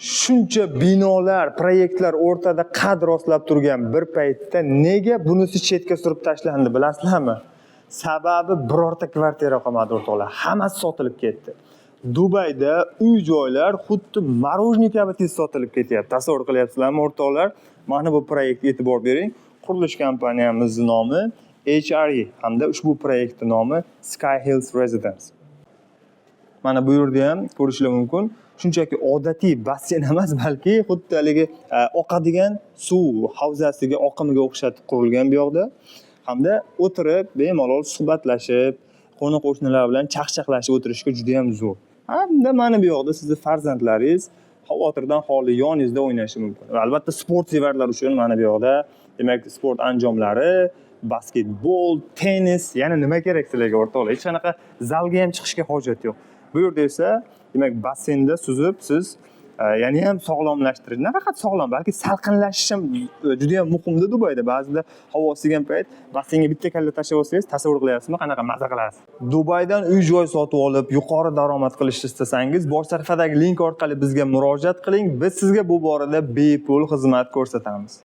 shuncha binolar, proyektlar o'rtada qad rostlab turgan bir paytda nega bunisi chetga surib tashlandi bilasizlarmi? Sababi birorta kvartira qolmadi o'rtoqlar. Hammasi sotilib ketdi. Dubayda uy-joylar xuddi marojniy kabi tez sotilib ketyapti. Tasavvur qilyapsizlarmi o'rtoqlar? Mana bu proyektga e'tibor bering. Qurilish kompaniyamizning nomi HRE hamda ushbu proyektning nomi Sky Hills Residence. Mana bu yerda ham ko'rishlar mumkin. Shunchaki odatiy basseyn emas, balki xuddi haligi oqadigan suv havzasiga oqimiga o'xshatib qurilgan bu yoqda. Hamda o'tirib, bemalol suhbatlashib, qo'ni-qo'shnilar bilan chaqchaqlashib o'tirishga juda ham zo'r. Hamda mana bu yoqda sizning farzandlaringiz xavotirdan xoli yoningizda o'ynashi mumkin. Va albatta sport sevarlar uchun mana bu yoqda, demak, sport anjomlari, basketbol, tennis, yana nima kerak sizlarga o'rtoqlar? Hech qanaqa zalga ham chiqishga hojat yo'q. Bu yerda esa, demak, basseynda suzib siz yana ham sog'lomlashtirish, nafaqat sog'lom, balki salqinlashish ham juda ham muhimda Dubayda. Ba'zida havo isigan payt basseynga bitta kalla tashlab olsangiz, tasavvur qilyapsizmi, qanaqa maza qilasiz. Dubaydan uy-joy sotib olib, yuqori daromad qilishni istasangiz, bosh sahifadagi link orqali bizga murojaat qiling. Biz sizga bu borada bepul xizmat ko'rsatamiz.